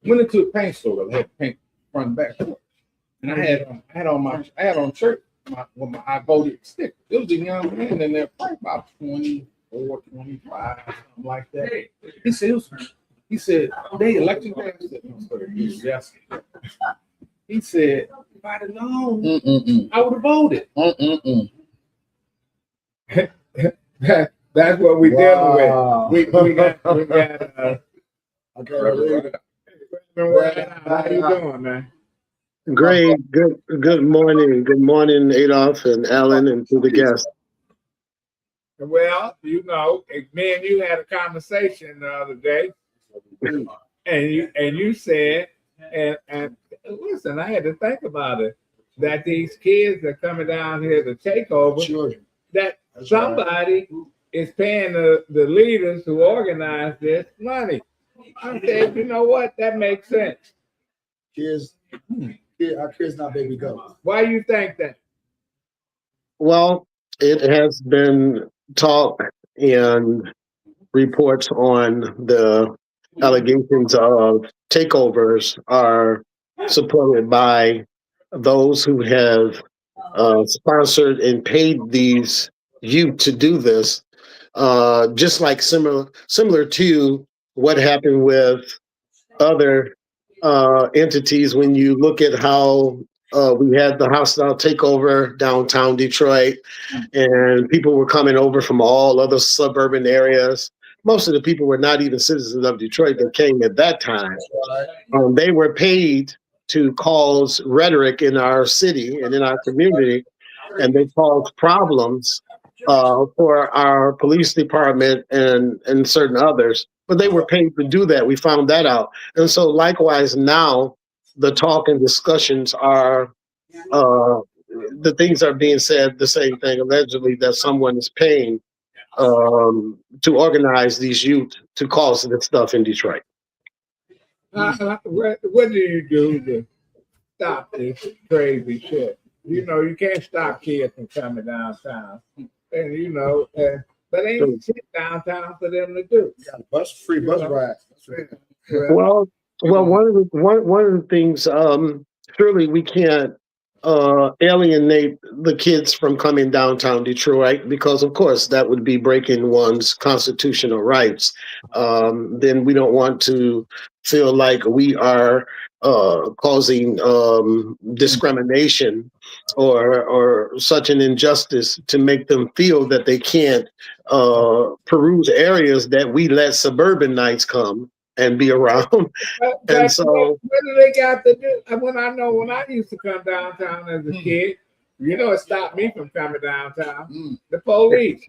Went into a paint store that had paint front and back. And I had on shirt my I voted sticker. It was a young man in there, probably about 24, 25, something like that. He said, they elected day. I said, no, sir, it was yesterday. He said, if I'd have known, I would have voted. That's what we dealing with. Wow. We got I can't believe it. how you doing, man? Great. Good morning. Good morning, Adolph and Alan, and to the guests. Well, you know, me and you had a conversation the other day, and you said, and listen, I had to think about it, that these kids are coming down here to take over, Children. that That's somebody is paying the leaders who organize this money. I said, you know what? That makes sense. Our kids not baby go. Why you think that? Well, it has been talk and reports on the allegations of takeovers are supported by those who have sponsored and paid these youth to do this. Just like similar to what happened with other entities. When you look at how we had the hostile takeover downtown Detroit, and people were coming over from all other suburban areas. Most of the people were not even citizens of Detroit that came at that time. They were paid to cause rhetoric in our city and in our community, and they caused problems for our police department and certain others. But they were paid to do that. We found that out. And so likewise now, the talk and discussions are, the things are being said, the same thing, allegedly that someone is paying to organize these youth to cause this stuff in Detroit. What do you do to stop this crazy shit? You know, you can't stop kids from coming downtown, and you know, but ain't shit downtown for them to do. Free bus rides. Well, one of the things, surely we can't alienate the kids from coming downtown Detroit, because of course that would be breaking one's constitutional rights. Then we don't want to feel like we are causing discrimination or such an injustice to make them feel that they can't peruse areas that we let suburbanites come and be around. And so, what do they got to do? When I used to come downtown as a kid, you know, it stopped me from coming downtown. The police.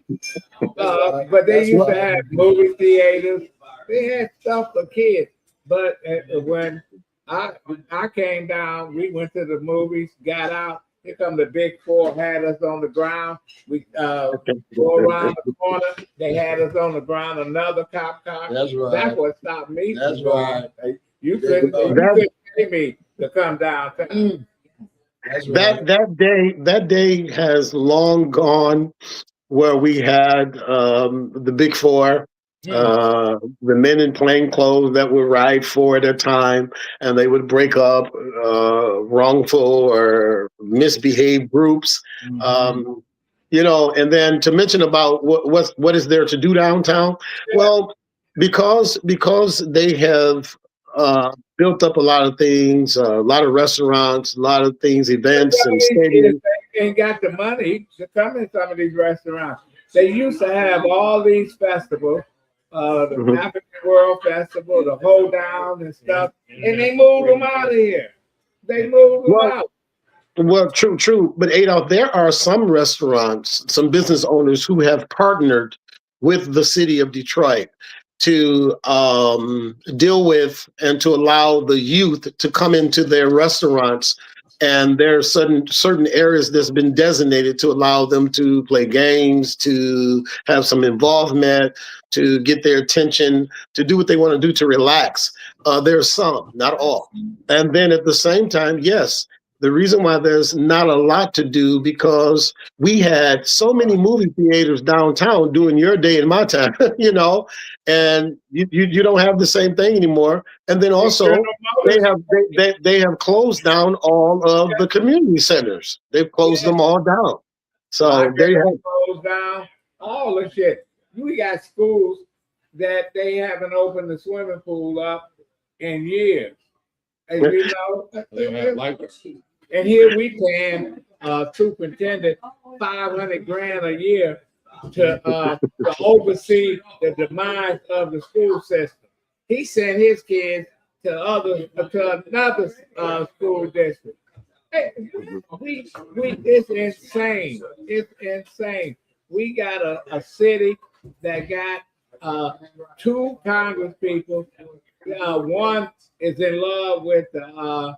But they used to have movie theaters. They had stuff for kids. But when I came down, we went to the movies, got out. Here come the big four, had us on the ground. We go around the corner. They had us on the ground. Another cop car. That's right. That's what stopped me. That's from going. right. You couldn't pay me to come downtown. That's right. that day has long gone, where we had the big four, the men in plain clothes that would ride four at a time, and they would break up wrongful or misbehaved groups. You know, and then to mention about what is there to do downtown? Well, because they have built up a lot of things, a lot of restaurants, a lot of things, events and stadiums. They ain't got the money to come in some of these restaurants. They used to have all these festivals, the African World Festival, the Hold Down and stuff, and they moved them out of here. They moved them out. Well, true. But Adolph, there are some restaurants, some business owners who have partnered with the city of Detroit to deal with and to allow the youth to come into their restaurants. And there are certain areas that's been designated to allow them to play games, to have some involvement, to get their attention, to do what they want to do to relax. There's some, not all. And then at the same time, yes, the reason why there's not a lot to do, because we had so many movie theaters downtown during your day and my time, you know, and you don't have the same thing anymore. And then also they have closed down all of the community centers. They've closed them all down. So they have closed down all the shit. We got schools that they haven't opened the swimming pool up in years. And you know, and here we paying superintendent $500,000 a year to oversee the demise of the school system. He sent his kids to another school district. Hey, it's insane. It's insane. We got a city that got 2 Congress people. One is in love with the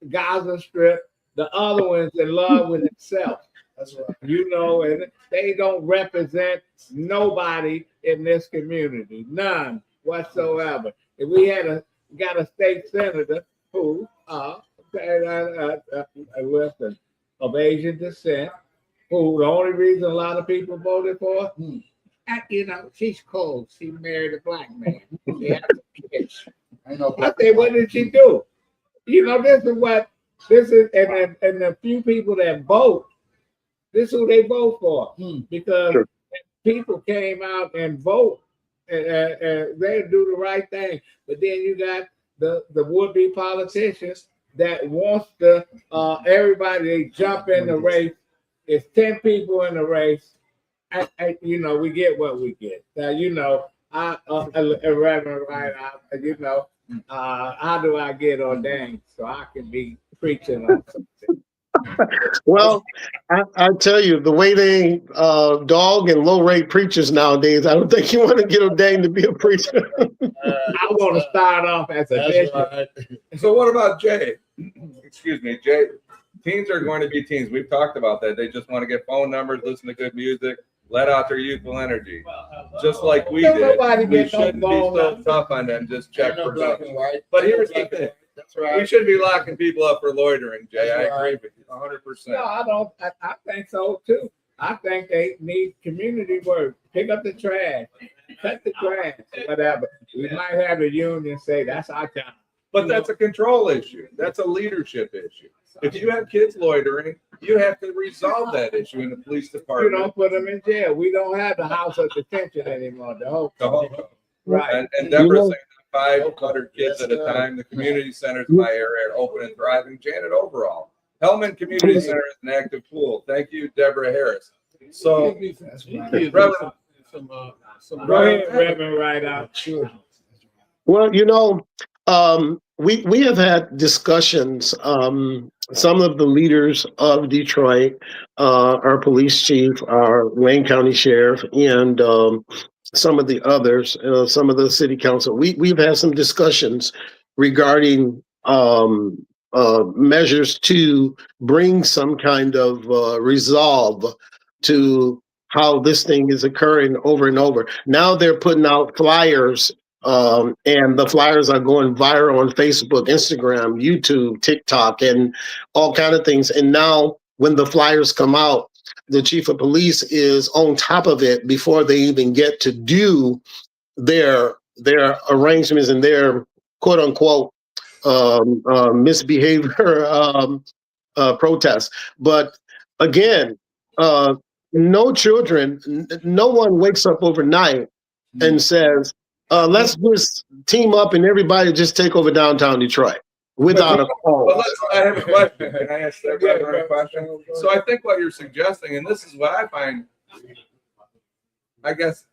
Gaza Strip. The other one's in love with himself. That's right. You know, and they don't represent nobody in this community, none whatsoever. If we had got a state senator who listen, of Asian descent, who the only reason a lot of people voted for, you know, she's cold. She married a black man. She had kids. I say, what did she do? You know, this is, and the few people that vote, this is who they vote for, because people came out and vote, and they do the right thing. But then you got the would-be politicians that wants to everybody, they jump in the race. It's 10 people in the race. You know, we get what we get. Now, you know, Reverend Rideout, you know, how do I get ordained so I can be preaching on something? Well, I tell you, the way they dog and low rate preachers nowadays, I don't think you want to get ordained to be a preacher. I want to start off as a bishop. Right. So what about Jay? Excuse me, Jay. Teens are going to be teens. We've talked about that. They just want to get phone numbers, listen to good music. let out their youthful energy, just like we Don't did. nobody We get no shouldn't be so ball. tough on them, just check No for black guns. and white. But No here's the black and thing. white. That's We right. shouldn't be locking people up for loitering, Jay. That's I agree right. with you 100%. No, I don't. I think so too. I think they need community work. Pick up the trash, cut the grass, whatever. We might have a union say that's our job. But that's a control issue. That's a leadership issue. If you have kids loitering, you have to resolve that issue in the police You department. don't put them in jail. We don't have the house of detention anymore. The whole right. And Deborah You know- saying 500 kids at a time. The community centers in my area are open and thriving. Janet overall. Hellman Community Center is an active pool. Thank you, Deborah Harris. So, Reverend, Go ahead, Reverend Rideout. Children. Well, you know, we have had discussions. Some of the leaders of Detroit, our police chief, our Wayne County sheriff, and some of the others, some of the city council. We've had some discussions regarding measures to bring some kind of resolve to how this thing is occurring over and over. Now they're putting out flyers, and the flyers are going viral on Facebook, Instagram, YouTube, TikTok, and all kind of things. And now when the flyers come out, the chief of police is on top of it before they even get to do their arrangements and their quote unquote misbehavior protests. But again, no children, no one wakes up overnight and says, let's just team up and everybody just take over downtown Detroit without a well, cause. I have a question. Can I ask that Reverend a question? So I think what you're suggesting, and this is what I find, I guess,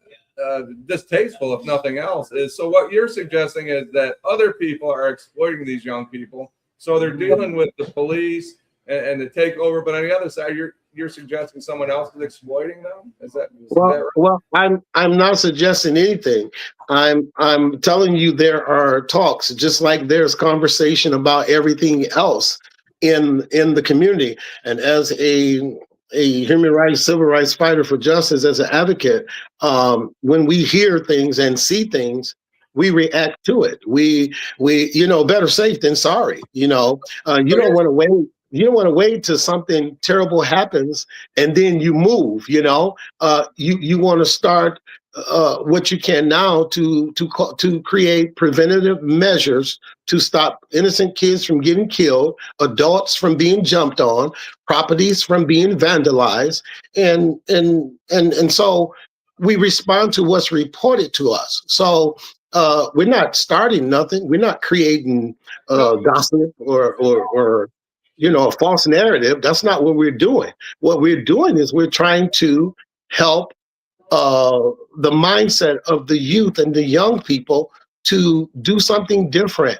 distasteful, if nothing else, is so what you're suggesting is that other people are exploiting these young people. So they're dealing with the police and the takeover, but on the other side, you're suggesting someone else is exploiting them. Is that right? Well, I'm not suggesting anything. I'm telling you there are talks, just like there's conversation about everything else in the community. And as a human rights, civil rights fighter for justice, as an advocate, when we hear things and see things, we react to it. We better safe than sorry. You don't want to wait. You don't want to wait till something terrible happens and then you move. You want to start what you can now to create preventative measures to stop innocent kids from getting killed, adults from being jumped on, properties from being vandalized, and so we respond to what's reported to us. So we're not starting nothing. We're not creating gossip or a false narrative. That's not what we're doing. What we're doing is we're trying to help the mindset of the youth and the young people to do something different,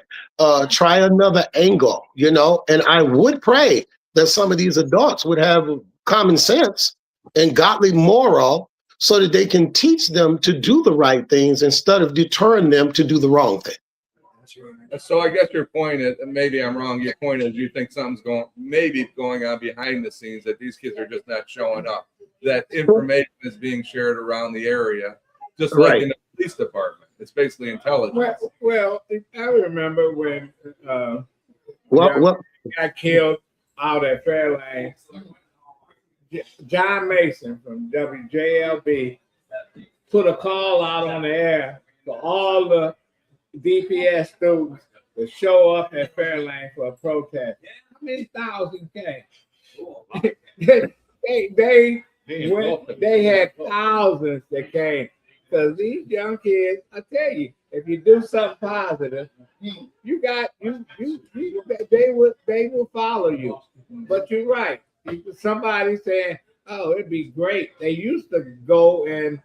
try another angle, and I would pray that some of these adults would have common sense and godly moral so that they can teach them to do the right things instead of deterring them to do the wrong thing. So I guess your point is, and maybe I'm wrong, your point is you think something's going on behind the scenes, that these kids are just not showing up, that information is being shared around the area, just like in the police department. It's basically intelligence. Well, I remember when got killed out at Fairlane. John Mason from WJLB put a call out on the air for all the DPS students to show up at Fairlane for a protest. How many thousand came? they had thousands that came because these young kids. I tell you, if you do something positive, they will follow you. But you're right. Somebody saying, "Oh, it'd be great." They used to go and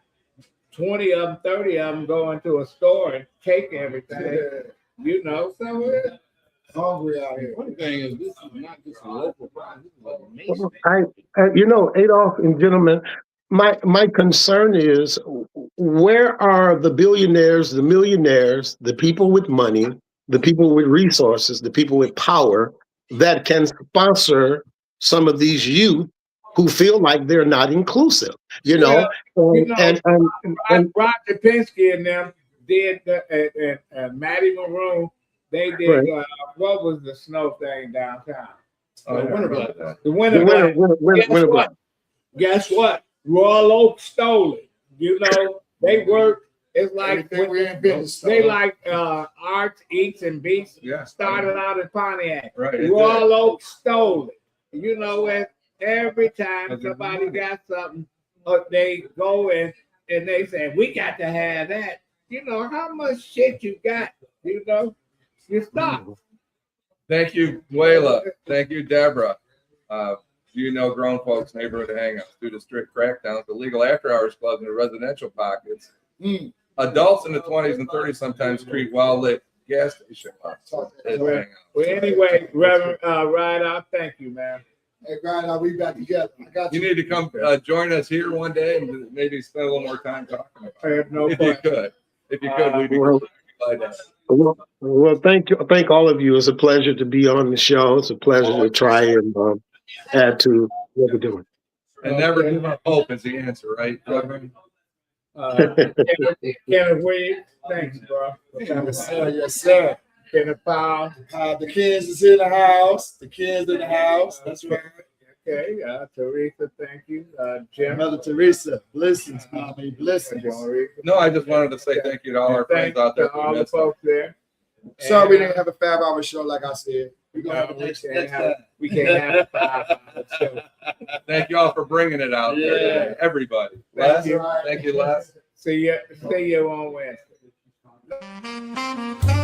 20 of them, 30 of them go into a store and take everything. So it's hungry out here. One thing is, this is not just a local problem. This is a nation. Adolph and gentlemen, my concern is, where are the billionaires, the millionaires, the people with money, the people with resources, the people with power that can sponsor some of these youth who feel like they're not inclusive, you know. You know, And Roger Penske and them did and Matty Maroon. They did right. what was the snow thing downtown? Oh, yeah, Winter right. Black. The Winter Black. Winter Black. Guess what? Royal Oak stole it. You know, they worked. It's like Everything we in business. they like Arts, Eats, and Beats. Yeah. Started out in Pontiac. Right. it Royal did. Oak stole it. You know, and every time somebody got something, they go and they say, "We got to have that." You know how much shit you got. You know, you stop. Thank you, Wayla. Thank you, Deborah. You know, grown folks neighborhood hangouts due to strict crackdowns, illegal after-hours clubs in the residential pockets. Adults in the 20s and 30s sometimes treat well-lit gas station lots as hangouts. Well, anyway, Reverend Rideout, thank you, man. Hey, Brian, I'll be back together. I got You need to come join us here one day and maybe spend a little more time talking about I have no it. If you question. could. If you could, we'd be Well, glad to. well, thank you. Thank all of you. It's a pleasure to be on the show. It's a pleasure to try and add to what we're doing. And never give up hope is the answer, right, Reverend? Kenneth Williams, thanks, bro. Yes, sir. Yes, sir. Kenneth Powell. The kids is in the house. The kids in the house. That's right. Okay, Teresa, thank you. Jim. Mother Teresa, blessings, mommy, blessings. No, I just wanted to say thank you to all our friends out there. To all the folks there. Sorry we didn't have a 5-hour show like I said. We're gonna have a We next can't time. have we can't have a 5-hour show. Thank you all for bringing it out there today. Everybody. Thank Les, you. thank you, Les. See you on Wednesday.